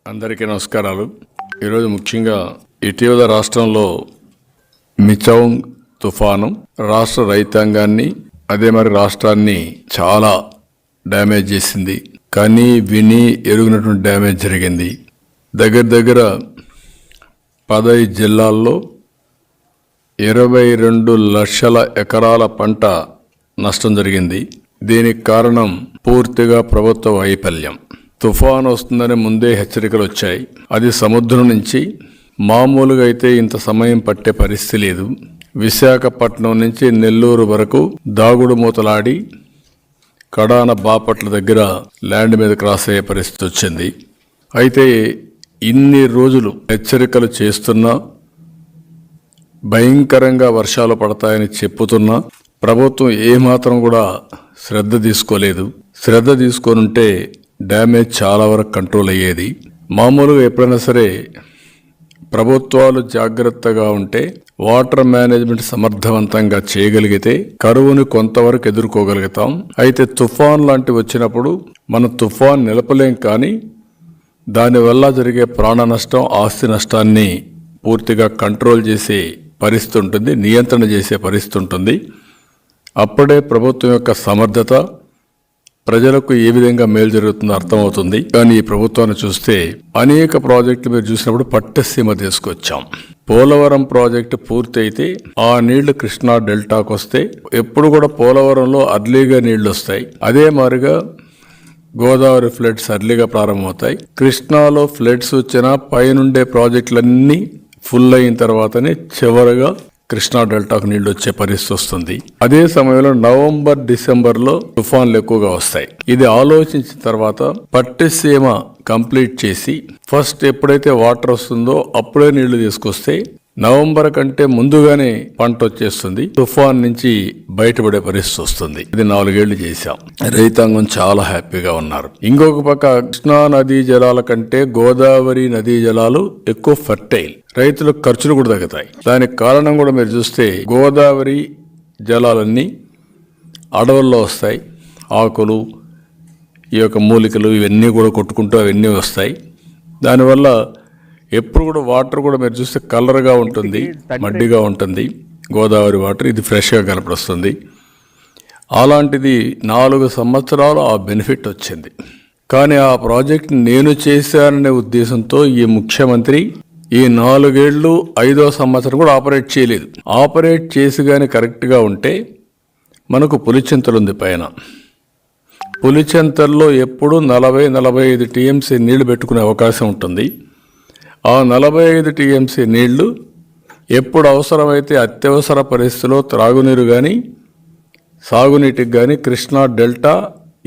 అందరికీ నమస్కారాలు. ఈరోజు ముఖ్యంగా ఇటీవల రాష్ట్రంలో మిచౌంగ్ తుఫాను రాష్ట్ర రైతాంగాన్ని అదే మరి రాష్ట్రాన్ని చాలా డ్యామేజ్ చేసింది. కానీ విని ఎరుగునటువంటి డ్యామేజ్ జరిగింది. దగ్గర 15 జిల్లాల్లో 22 లక్షల ఎకరాల పంట నష్టం జరిగింది. దీనికి కారణం పూర్తిగా ప్రభుత్వ వైఫల్యం. తుఫాను వస్తుందని ముందే హెచ్చరికలు వచ్చాయి. అది సముద్రం నుంచి మామూలుగా అయితే ఇంత సమయం పట్టే పరిస్థితి లేదు. విశాఖపట్నం నుంచి నెల్లూరు వరకు దాగుడు మూతలాడి కడాన బాపట్ల దగ్గర ల్యాండ్ మీద క్రాస్ అయ్యే పరిస్థితి వచ్చింది. అయితే ఇన్ని రోజులు హెచ్చరికలు చేస్తున్నా, భయంకరంగా వర్షాలు పడతాయని చెప్పుతున్నా ప్రభుత్వం ఏమాత్రం కూడా శ్రద్ధ తీసుకోలేదు. శ్రద్ధ తీసుకొనుంటే డ్యామేజ్ చాలా వరకు కంట్రోల్ అయ్యేది. మామూలుగా ఎప్పుడైనా సరే ప్రభుత్వాలు జాగ్రత్తగా ఉంటే, వాటర్ మేనేజ్మెంట్ సమర్థవంతంగా చేయగలిగితే కరువుని కొంతవరకు ఎదుర్కోగలుగుతాం. అయితే తుఫాన్ లాంటివి వచ్చినప్పుడు మనం తుఫాన్ నిలపలేం, కానీ దానివల్ల జరిగే ప్రాణ నష్టం, ఆస్తి నష్టాన్ని పూర్తిగా కంట్రోల్ చేసే పరిస్థితి ఉంటుంది, నియంత్రణ చేసే పరిస్థితి ఉంటుంది. అప్పుడే ప్రభుత్వం యొక్క సమర్థత, ప్రజలకు ఏ విధంగా మేలు జరుగుతుందో అర్థమవుతుంది. కానీ ఈ ప్రభుత్వాన్ని చూస్తే అనేక ప్రాజెక్టులు మీరు చూసినప్పుడు పట్టసీమ తీసుకొచ్చాం. పోలవరం ప్రాజెక్టు పూర్తి అయితే ఆ నీళ్లు కృష్ణా డెల్టాకు వస్తే ఎప్పుడు కూడా పోలవరంలో అర్లీగా నీళ్లు వస్తాయి. అదే మాదిరిగా గోదావరి ఫ్లడ్స్ అర్లీగా ప్రారంభమవుతాయి. కృష్ణాలో ఫ్లడ్స్ వచ్చినా పైనుండే ప్రాజెక్టులన్నీ ఫుల్ అయిన తర్వాతనే చివరగా కృష్ణా డెల్టాకు నీళ్లు వచ్చే పరిస్థితి వస్తుంది. అదే సమయంలో నవంబర్, డిసెంబర్లో తుఫాన్లు ఎక్కువగా వస్తాయి. ఇది ఆలోచించిన తర్వాత పట్టిసీమ కంప్లీట్ చేసి ఫస్ట్ ఎప్పుడైతే వాటర్ వస్తుందో అప్పుడే నీళ్లు తీసుకొస్తే నవంబర్ కంటే ముందుగానే పంట వచ్చేస్తుంది. తుఫాన్ నుంచి బయటపడే పరిస్థితి వస్తుంది. ఇది 4 ఏళ్లు చేశాం. రైతాంగం చాలా హ్యాపీగా ఉన్నారు. ఇంకొక పక్క కృష్ణా నదీ జలాల కంటే గోదావరి నదీ జలాలు ఎక్కువ ఫర్టైల్, రైతులకు ఖర్చులు కూడా తగ్గుతాయి. దానికి కారణం కూడా మీరు చూస్తే గోదావరి జలాలన్నీ అడవుల్లో వస్తాయి. ఆకులు, ఈ యొక్క మూలికలు ఇవన్నీ కూడా కొట్టుకుంటూ అవన్నీ వస్తాయి. దానివల్ల ఎప్పుడు కూడా వాటర్ కూడా మీరు చూస్తే కలర్గా ఉంటుంది, మడ్డిగా ఉంటుంది గోదావరి వాటర్. ఇది ఫ్రెష్గా కనపడుస్తుంది. అలాంటిది 4 సంవత్సరాలు ఆ బెనిఫిట్ వచ్చింది. కానీ ఆ ప్రాజెక్ట్ నేను చేశాననే ఉద్దేశంతో ఈ ముఖ్యమంత్రి ఈ 4 ఏళ్ళు 5వ సంవత్సరం కూడా ఆపరేట్ చేయలేదు. ఆపరేట్ చేసి కానీ కరెక్ట్గా ఉంటే మనకు పులిచింతలు ఉంది పైన. పులిచింతల్లో ఎప్పుడు 40-45 టీఎంసీ నీళ్లు పెట్టుకునే అవకాశం ఉంటుంది. ఆ 45 టీఎంసీ నీళ్లు ఎప్పుడు అవసరమైతే అత్యవసర పరిస్థితిలో త్రాగునీరు కానీ సాగునీటికి కానీ కృష్ణా డెల్టా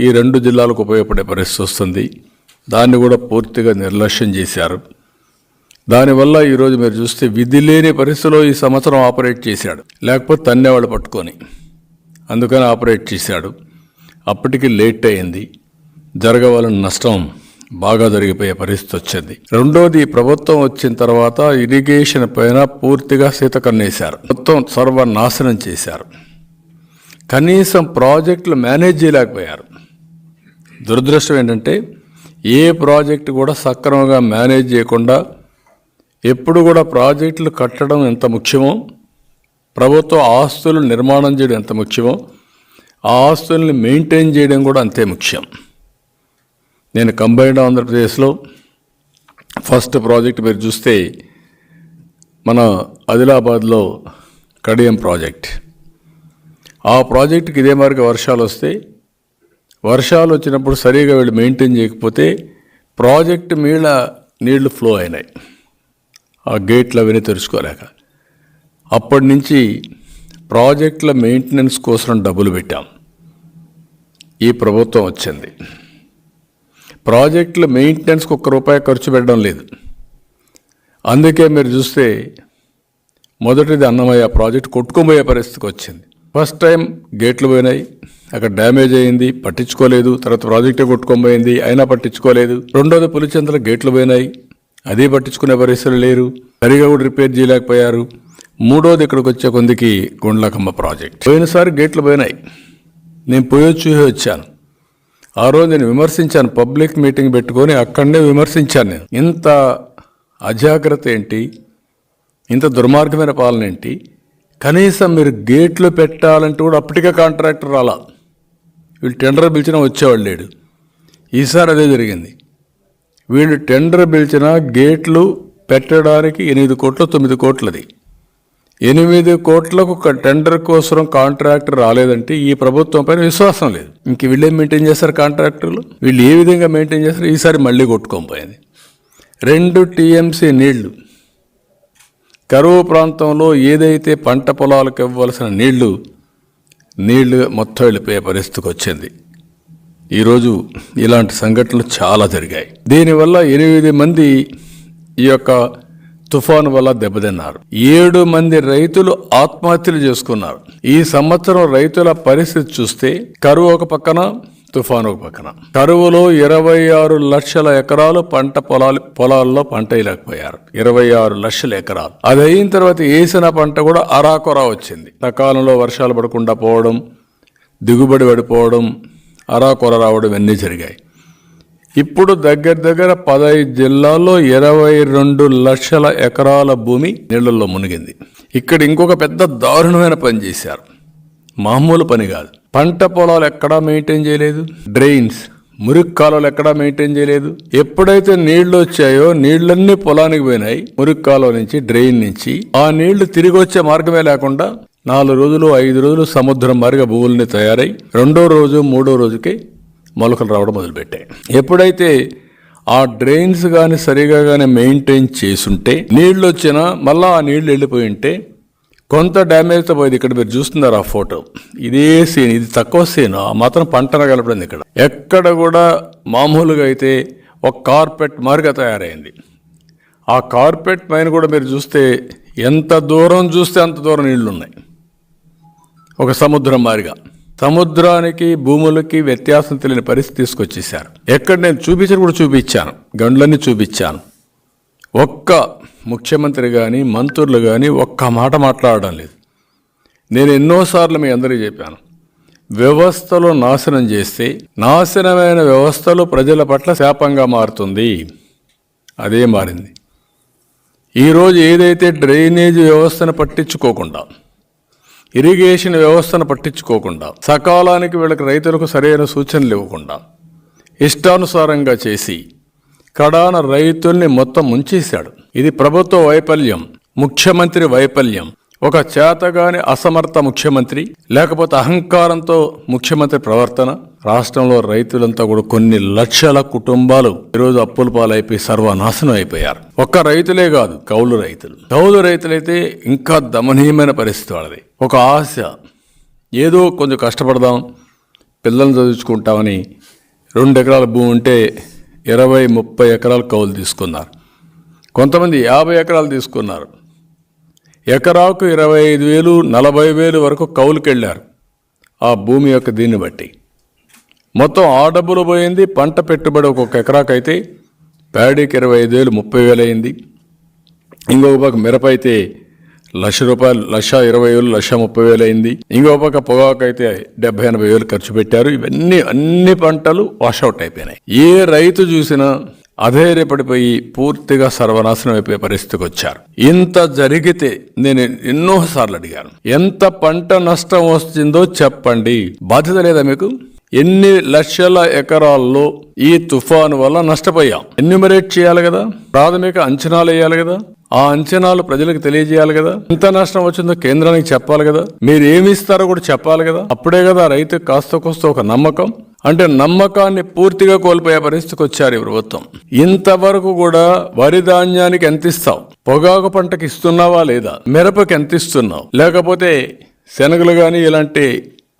ఈ 2 జిల్లాలకు ఉపయోగపడే పరిస్థితి వస్తుంది. దాన్ని కూడా పూర్తిగా నిర్లక్ష్యం చేశారు. దానివల్ల ఈరోజు మీరు చూస్తే విధి లేని పరిస్థితిలో ఈ సంవత్సరం ఆపరేట్ చేశాడు. లేకపోతే తన్నేవాళ్ళు పట్టుకొని, అందుకని ఆపరేట్ చేశాడు. అప్పటికి లేట్ అయింది. జరగవలసిన నష్టం బాగా జరిగిపోయే పరిస్థితి వచ్చింది. రెండోది, ప్రభుత్వం వచ్చిన తర్వాత ఇరిగేషన్ పైన పూర్తిగా సీతకన్నేశారు. మొత్తం సర్వనాశనం చేశారు. కనీసం ప్రాజెక్టులు మేనేజ్ చేయలేకపోయారు. దురదృష్టం ఏంటంటే ఏ ప్రాజెక్టు కూడా సక్రమంగా మేనేజ్ చేయకుండా ఎప్పుడు కూడా ప్రాజెక్టులు కట్టడం ఎంత ముఖ్యమో, ప్రభుత్వ ఆస్తులు నిర్మాణం చేయడం ఎంత ముఖ్యమో, ఆ ఆస్తుల్ని మెయింటైన్ చేయడం కూడా అంతే ముఖ్యం. నేను కంబైన్డ్ ఆంధ్రప్రదేశ్లో ఫస్ట్ ప్రాజెక్ట్ మీరు చూస్తే మన ఆదిలాబాద్లో కడియం ప్రాజెక్ట్. ఆ ప్రాజెక్టుకి ఇదే మార్గ వర్షాలు వస్తే, వర్షాలు వచ్చినప్పుడు సరిగా వీళ్ళు మెయింటైన్ చేయకపోతే ప్రాజెక్టు మీద నీళ్లు ఫ్లో అయినాయి. ఆ గేట్లు అవన్నీ తెరుచుకోలేక అప్పటి నుంచి ప్రాజెక్టుల మెయింటెనెన్స్ కోసం డబ్బులు పెట్టాం. ఈ ప్రభుత్వం వచ్చింది. ప్రాజెక్టుల మెయింటెనెన్స్కి ₹1 ఖర్చు పెట్టడం లేదు. అందుకే మీరు చూస్తే మొదటిది అన్నమయ్య ప్రాజెక్ట్ కొట్టుకోబోయే పరిస్థితికి వచ్చింది. ఫస్ట్ టైం గేట్లు పోయినాయి, అక్కడ డ్యామేజ్ అయింది, పట్టించుకోలేదు. తర్వాత ప్రాజెక్టే కొట్టుకోబోయింది, అయినా పట్టించుకోలేదు. రెండోది పులిచింతల గేట్లు పోయినాయి, అది పట్టించుకునే పరిస్థితులు లేరు, సరిగా కూడా రిపేర్ చేయలేకపోయారు. మూడోది ఇక్కడికి వచ్చే కొందికి గుండ్లకమ్మ ప్రాజెక్ట్. పోయినసారి గేట్లు పోయినాయి, నేను పోయి వచ్చాను. ఆ రోజు నేను విమర్శించాను, పబ్లిక్ మీటింగ్ పెట్టుకొని అక్కడనే విమర్శించాను నేను. ఇంత అజాగ్రత్త ఏంటి, ఇంత దుర్మార్గమైన పాలన ఏంటి? కనీసం మీరు గేట్లు పెట్టాలంటే కూడా అప్పటికే కాంట్రాక్టర్ రాలా, వీళ్ళు టెండర్ పిలిచినా వచ్చేవాళ్ళు లేడు. ఈసారి అదే జరిగింది. వీళ్ళు టెండర్ పిలిచినా గేట్లు పెట్టడానికి 8 కోట్లు 9 కోట్లది. 8 కోట్లకు టెండర్ కోసం కాంట్రాక్టర్ రాలేదంటే ఈ ప్రభుత్వం పైన విశ్వాసం లేదు. ఇంక వీళ్ళేం మెయింటైన్ చేస్తారు కాంట్రాక్టర్లు? వీళ్ళు ఏ విధంగా మెయింటైన్ చేస్తారు? ఈసారి మళ్ళీ కొట్టుకోపోయింది. 2 TMC నీళ్లు కరువు ప్రాంతంలో ఏదైతే పంట పొలాలకు ఇవ్వాల్సిన నీళ్లు మొత్తం వెళ్ళిపోయే పరిస్థితికి వచ్చింది. ఈరోజు ఇలాంటి సంఘటనలు చాలా జరిగాయి. దీనివల్ల 8 మంది ఈ యొక్క తుఫాను వల్ల దెబ్బతిన్నారు. 7 మంది రైతులు ఆత్మహత్యలు చేసుకున్నారు. ఈ సంవత్సరం రైతుల పరిస్థితి చూస్తే కరువు ఒక పక్కన, తుఫాను ఒక పక్కన. కరువులో 26 లక్షల ఎకరాలు పొలాల్లో పంట వేయలేకపోయారు. 26 లక్షల ఎకరాలు. అది అయిన తర్వాత వేసిన పంట కూడా అరాకొరా వచ్చింది. సకాలంలో వర్షాలు పడకుండా పోవడం, దిగుబడి పడిపోవడం, అరాకొర రావడం ఇవన్నీ జరిగాయి. ఇప్పుడు దగ్గర 15 జిల్లాల్లో 22 లక్షల ఎకరాల భూమి నీళ్లలో మునిగింది. ఇక్కడ ఇంకొక పెద్ద దారుణమైన పని చేశారు. మామూలు పని కాదు. పంట పొలాలు ఎక్కడా మెయింటైన్ చేయలేదు. డ్రైన్స్, మురికి కాలువలు ఎక్కడా మెయింటైన్ చేయలేదు. ఎప్పుడైతే నీళ్లు వచ్చాయో నీళ్లన్నీ పొలానికి పోయినాయి. మురికి కాలువ నుంచి, డ్రైన్ నుంచి ఆ నీళ్లు తిరిగి వచ్చే మార్గమే లేకుండా 4 రోజులు 5 రోజులు సముద్రం మారిగా భూముల్ని తయారై 2వ రోజు 3వ రోజుకి మొలకలు రావడం మొదలుపెట్టాయి. ఎప్పుడైతే ఆ డ్రైన్స్ కానీ సరిగా కానీ మెయింటైన్ చేసుంటే నీళ్లు వచ్చినా మళ్ళీ ఆ నీళ్లు వెళ్ళిపోయి ఉంటే కొంత డ్యామేజ్తో పోయింది. ఇక్కడ మీరు చూస్తున్నారు ఆ ఫోటో, ఇదే సీన్. ఇది తక్కువ సీన్, ఆ మాత్రం పంటన కలపడింది. ఎక్కడ కూడా మామూలుగా అయితే ఒక కార్పెట్ మారిగా తయారైంది. ఆ కార్పెట్ పైన కూడా మీరు చూస్తే ఎంత దూరం చూస్తే అంత దూరం నీళ్లు ఉన్నాయి. ఒక సముద్రం మారిగా. సముద్రానికి భూములకి వ్యత్యాసం తెలియని పరిస్థితి తీసుకొచ్చేసారు. ఎక్కడ నేను చూపించాను, గండ్లన్నీ చూపించాను. ఒక్క ముఖ్యమంత్రి కానీ మంత్రులు కానీ ఒక్క మాట మాట్లాడడం లేదు. నేను ఎన్నోసార్లు మీ అందరికీ చెప్పాను, వ్యవస్థలో నాశనం చేస్తే నాశనమైన వ్యవస్థలు ప్రజల పట్ల శాపంగా మారుతుంది. అదే మారింది. ఈరోజు ఏదైతే డ్రైనేజ్ వ్యవస్థను పట్టించుకోకుండా, ఇరిగేషన్ వ్యవస్థను పట్టించుకోకుండా, సకాలానికి వీళ్ళకి రైతులకు సరైన సూచనలు ఇవ్వకుండా, ఇష్టానుసారంగా చేసి కడాన రైతుల్ని మొత్తం ముంచేశాడు. ఇది ప్రభుత్వ వైఫల్యం, ముఖ్యమంత్రి వైఫల్యం. ఒక చేతగాని అసమర్థ ముఖ్యమంత్రి, లేకపోతే అహంకారంతో ముఖ్యమంత్రి ప్రవర్తన. రాష్ట్రంలో రైతులంతా కూడా కొన్ని లక్షల కుటుంబాలు ఈరోజు అప్పుల పాలైపోయి సర్వనాశనం అయిపోయారు. ఒక్క రైతులే కాదు, కౌలు రైతులైతే ఇంకా దమనీయమైన పరిస్థితి వాళ్ళది. ఒక ఆశ, ఏదో కొంచెం కష్టపడదాం, పిల్లల్ని చదివించుకుంటామని 2 ఎకరాల భూమి ఉంటే 20-30 ఎకరాలు కౌలు తీసుకున్నారు. కొంతమంది 50 ఎకరాలు తీసుకున్నారు. ఎకరాకు 25,000, 40,000 వరకు కౌలుకి వెళ్ళారు. ఆ భూమి యొక్క దీన్ని బట్టి మొత్తం ఆ డబ్బులు పోయింది. పంట పెట్టుబడి ఒక్కొక్క ఎకరాకైతే ప్యాడీకి 25,000, 30,000 అయింది. ఇంకొక పక్క మిరప అయితే ₹1,00,000, 1,20,000, 1,30,000 అయింది. ఇంకొక పక్క పొగాకు అయితే 70,000-80,000 ఖర్చు పెట్టారు. ఇవన్నీ అన్ని పంటలు వాషౌట్ అయిపోయినాయి. ఏ రైతు చూసినా అధైర్యపడిపోయి పూర్తిగా సర్వనాశనం అయిపోయే పరిస్థితికి వచ్చారు. ఇంత జరిగితే నేను ఎన్నోసార్లు అడిగాను, ఎంత పంట నష్టం వస్తుందో చెప్పండి. బాధ్యత లేదా మీకు? ఎన్ని లక్షల ఎకరాల్లో ఈ తుఫాను వల్ల నష్టపోయాం ఎన్యూమరేట్ చేయాలి కదా, ప్రాథమిక అంచనాలు వేయాలి కదా, ఆ అంచనాలు ప్రజలకు తెలియజేయాలి కదా, ఎంత నష్టం వచ్చిందో కేంద్రానికి చెప్పాలి కదా, మీరు ఏమి ఇస్తారో కూడా చెప్పాలి కదా. అప్పుడే కదా రైతు కాస్త కోస్త ఒక నమ్మకం. అంటే నమ్మకాన్ని పూర్తిగా కోల్పోయే పరిస్థితికి వచ్చారు ఈ ప్రభుత్వం. ఇంతవరకు కూడా వరి ధాన్యానికి ఎంత ఇస్తావు, పొగాకు పంటకి ఇస్తున్నావా లేదా, మిరపకి ఎంత ఇస్తున్నావు, లేకపోతే శనగలు కానీ ఇలాంటి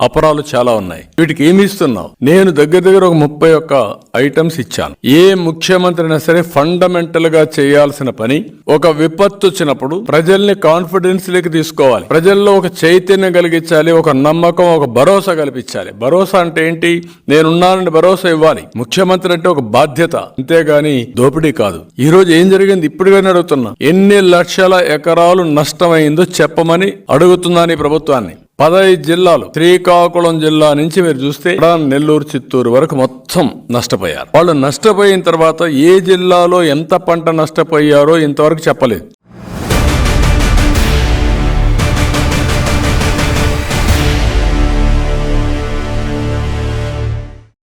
అపరాలు చాలా ఉన్నాయి, వీటికి ఏమి ఇస్తున్నావు? నేను దగ్గర ఒక 31 ఐటమ్స్ ఇచ్చాను. ఏ ముఖ్యమంత్రి అయినా సరే ఫండమెంటల్ గా చేయాల్సిన పని, ఒక విపత్తు వచ్చినప్పుడు ప్రజల్ని కాన్ఫిడెన్స్ లోకి తీసుకోవాలి, ప్రజల్లో ఒక చైతన్యం కలిగించాలి, ఒక నమ్మకం, ఒక భరోసా కల్పించాలి. భరోసా అంటే ఏంటి? నేనున్నానని భరోసా ఇవ్వాలి. ముఖ్యమంత్రి అంటే ఒక బాధ్యత, అంతేగాని దోపిడీ కాదు. ఈ రోజు ఏం జరిగింది ఇప్పుడుగానే అడుగుతున్నా, ఎన్ని లక్షల ఎకరాలు నష్టమైందో చెప్పమని అడుగుతున్నాను ఈ ప్రభుత్వాన్ని. 15 జిల్లాలు, శ్రీకాకుళం జిల్లా నుంచి మీరు చూస్తే నెల్లూరు, చిత్తూరు వరకు మొత్తం నష్టపోయారు. వాళ్ళు నష్టపోయిన తర్వాత ఏ జిల్లాలో ఎంత పంట నష్టపోయారో ఇంతవరకు చెప్పలేదు.